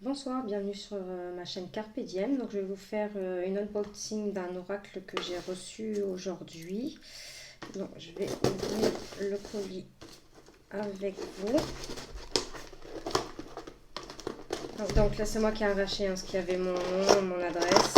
Bonsoir, bienvenue sur ma chaîne Carpe Diem. Donc, je vais vous faire une unboxing d'un oracle que j'ai reçu aujourd'hui. Donc, je vais ouvrir le colis avec vous. Donc là, c'est moi qui ai arraché ce qui avait mon nom, mon adresse.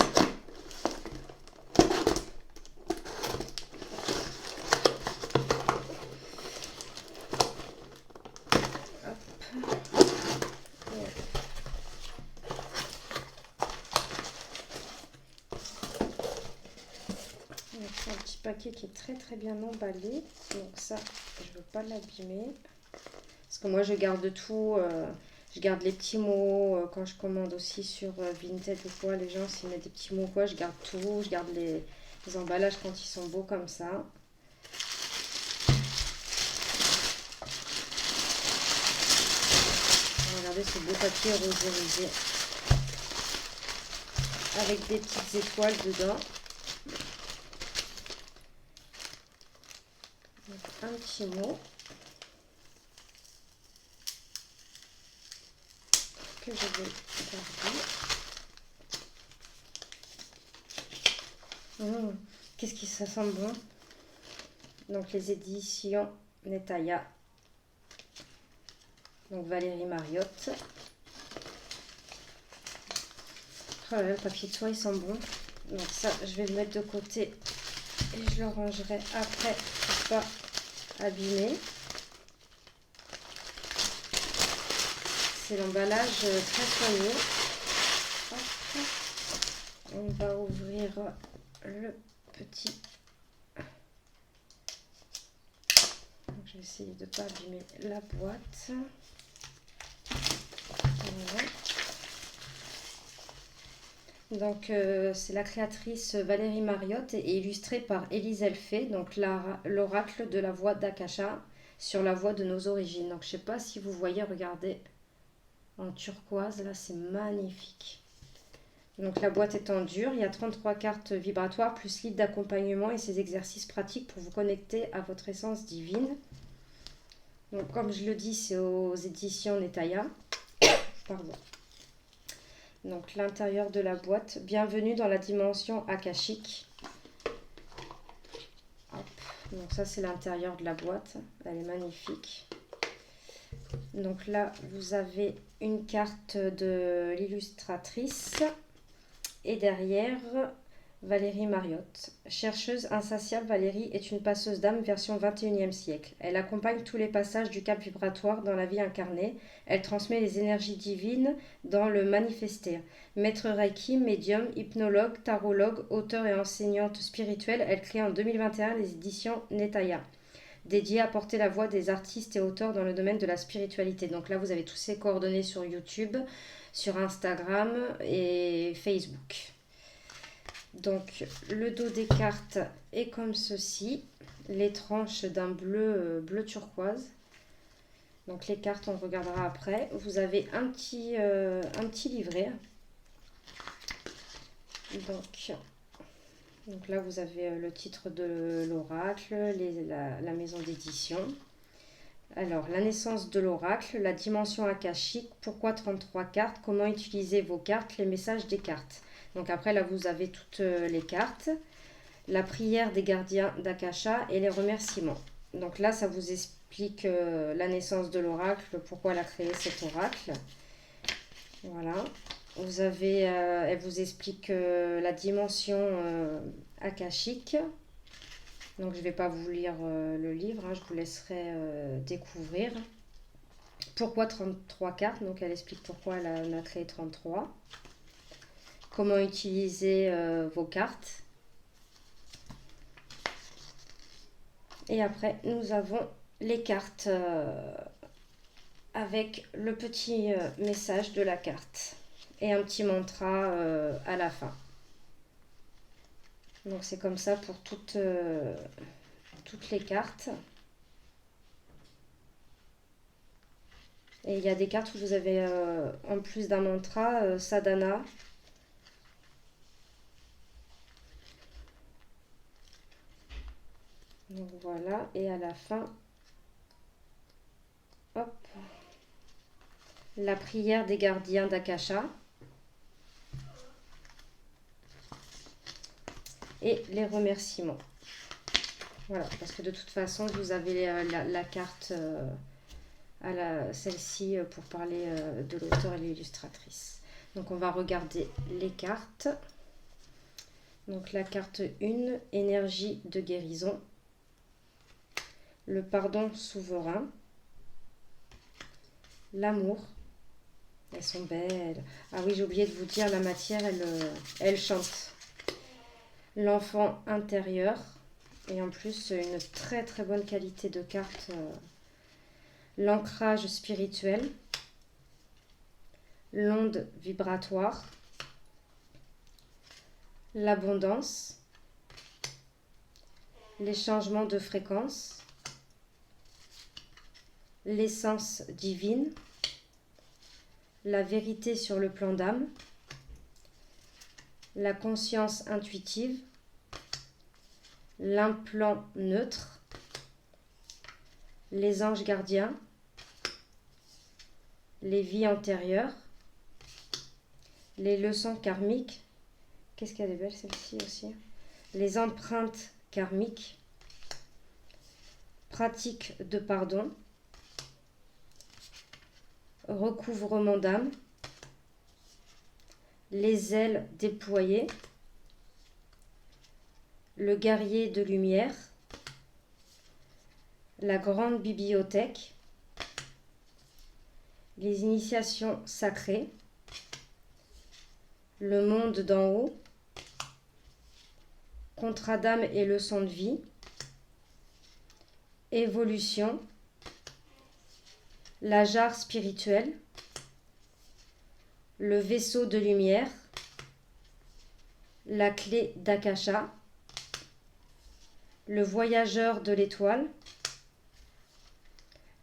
Un petit paquet qui est très bien emballé. Donc ça, je ne veux pas l'abîmer. Parce que moi, je garde tout. Je garde les petits mots. Quand je commande aussi sur Vinted ou quoi, les gens, s'ils mettent des petits mots ou quoi, je garde tout. Je garde les emballages quand ils sont beaux comme ça. Regardez ce beau papier rosérisé. Avec des petites étoiles dedans. Donc, un petit mot. Que je vais garder. Qu'est-ce qui ça sent bon. Donc les éditions Netaya. Donc Valérie Mariotte. Oh là là, le papier de soie il sent bon. Donc ça je vais le mettre de côté et je le rangerai après pour pas abîmer. C'est l'emballage très soigné. Hop. On va ouvrir le petit. Donc, je vais essayer de ne pas abîmer la boîte. Voilà. Donc c'est la créatrice Valérie Mariotte et illustrée par Élise Elfé, donc l'oracle de la voix d'Akasha sur la voie de nos origines. Donc je sais pas si vous voyez, regardez en turquoise, là c'est magnifique. Donc la boîte est en dur, il y a 33 cartes vibratoires plus livre d'accompagnement et ces exercices pratiques pour vous connecter à votre essence divine. Donc comme je le dis, c'est aux éditions Netaya. Pardon. Donc l'intérieur de la boîte, bienvenue dans la dimension akashique. Hop. Donc ça c'est l'intérieur de la boîte, elle est magnifique. Donc là vous avez une carte de l'illustratrice et derrière Valérie Mariotte. Chercheuse insatiable, Valérie est une passeuse d'âme version 21e siècle. Elle accompagne tous les passages du cap vibratoire dans la vie incarnée. Elle transmet les énergies divines dans le manifester. Maître Reiki, médium, hypnologue, tarologue, auteure et enseignante spirituelle, elle crée en 2021 les éditions Netaya, dédiées à porter la voix des artistes et auteurs dans le domaine de la spiritualité. Donc là, vous avez tous ces coordonnées sur YouTube, sur Instagram et Facebook. Donc le dos des cartes est comme ceci, les tranches d'un bleu turquoise. Donc les cartes on regardera après. Vous avez un petit livret. Donc là vous avez le titre de l'oracle, la maison d'édition. Alors la naissance de l'oracle, la dimension akashique, pourquoi 33 cartes, comment utiliser vos cartes, les messages des cartes. Donc après là vous avez toutes les cartes, la prière des gardiens d'Akasha et les remerciements. Donc là ça vous explique la naissance de l'oracle, pourquoi elle a créé cet oracle. Voilà. Vous avez, elle vous explique la dimension akashique. Donc je ne vais pas vous lire le livre, je vous laisserai découvrir. Pourquoi 33 cartes, donc elle explique pourquoi elle en a créé 33. Comment utiliser vos cartes. Et après, nous avons les cartes avec le petit message de la carte. Et un petit mantra à la fin. Donc c'est comme ça pour toutes les cartes. Et il y a des cartes où vous avez, en plus d'un mantra, sadhana. Donc voilà, et à la fin, hop, la prière des gardiens d'Akasha et les remerciements. Voilà, parce que de toute façon, vous avez la carte celle-ci pour parler de l'auteur et l'illustratrice. Donc on va regarder les cartes. Donc la carte 1, énergie de guérison. Le pardon souverain. L'amour. Elles sont belles. Ah oui, j'ai oublié de vous dire, la matière, elle chante. L'enfant intérieur. Et en plus, une très très bonne qualité de carte. L'ancrage spirituel. L'onde vibratoire. L'abondance. Les changements de fréquence. L'essence divine. La vérité sur le plan d'âme. La conscience intuitive. L'implant neutre. Les anges gardiens. Les vies antérieures. Les leçons karmiques. Qu'est-ce qu'elle est belle celle-ci aussi. Les empreintes karmiques. Pratique de pardon. Recouvrement d'âme. Les ailes déployées. Le guerrier de lumière. La grande bibliothèque. Les initiations sacrées. Le monde d'en haut. Contrat d'âme et leçon de vie. Évolution. La jarre spirituelle. Le vaisseau de lumière. La clé d'Akasha. Le voyageur de l'étoile.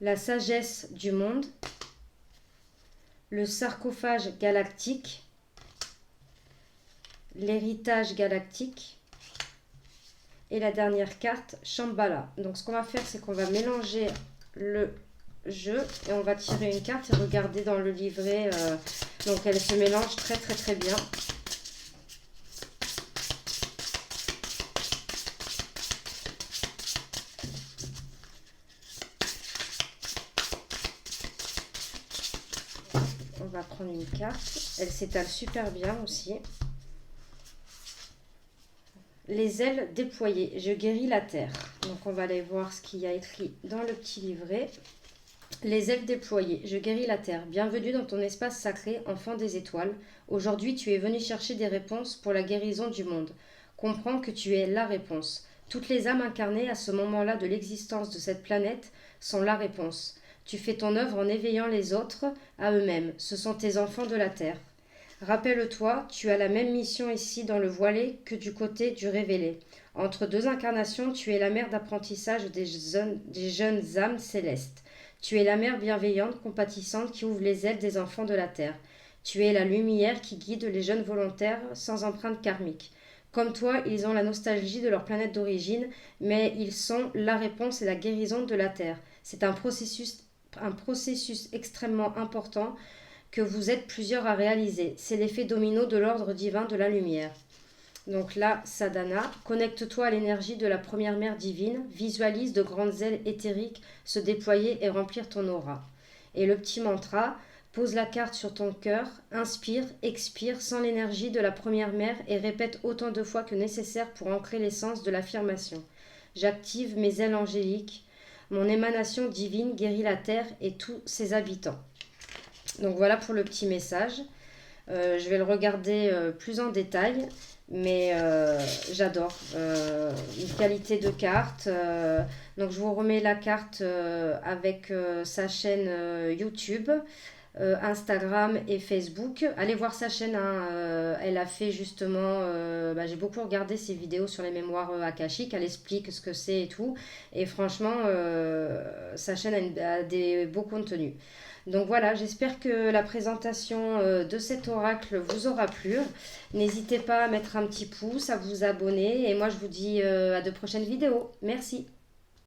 La sagesse du monde. Le sarcophage galactique. L'héritage galactique. Et la dernière carte, Shambhala. Donc ce qu'on va faire, c'est qu'on va mélanger le jeu et on va tirer une carte et regarder dans le livret. Donc elle se mélange très très très bien. On va prendre une carte. Elle s'étale super bien aussi. Les ailes déployées, je guéris la terre. Donc on va aller voir ce qu'il y a écrit dans le petit livret. Les ailes déployées, je guéris la terre. Bienvenue dans ton espace sacré, enfant des étoiles. Aujourd'hui, tu es venu chercher des réponses pour la guérison du monde. Comprends que tu es la réponse. Toutes les âmes incarnées à ce moment-là de l'existence de cette planète sont la réponse. Tu fais ton œuvre en éveillant les autres à eux-mêmes. Ce sont tes enfants de la terre. Rappelle-toi, tu as la même mission ici dans le voilé que du côté du révélé. Entre deux incarnations, tu es la mère d'apprentissage des jeunes âmes célestes. Tu es la mère bienveillante, compatissante qui ouvre les ailes des enfants de la terre. Tu es la lumière qui guide les jeunes volontaires sans empreinte karmique. Comme toi, ils ont la nostalgie de leur planète d'origine, mais ils sont la réponse et la guérison de la terre. C'est un processus extrêmement important que vous êtes plusieurs à réaliser. C'est l'effet domino de l'ordre divin de la lumière. Donc là, sadhana, connecte-toi à l'énergie de la première mère divine, visualise de grandes ailes éthériques se déployer et remplir ton aura. Et le petit mantra, pose la carte sur ton cœur, inspire, expire sans l'énergie de la première mère et répète autant de fois que nécessaire pour ancrer l'essence de l'affirmation. J'active mes ailes angéliques, mon émanation divine guérit la terre et tous ses habitants. Donc voilà pour le petit message. Je vais le regarder plus en détail, mais j'adore. Une qualité de carte. Donc je vous remets la carte avec sa chaîne YouTube, Instagram et Facebook. Allez voir sa chaîne. Elle a fait justement... j'ai beaucoup regardé ses vidéos sur les mémoires akashiques. Elle explique ce que c'est et tout. Et franchement, sa chaîne a des beaux contenus. Donc voilà, j'espère que la présentation de cet oracle vous aura plu. N'hésitez pas à mettre un petit pouce, à vous abonner. Et moi, je vous dis à de prochaines vidéos. Merci.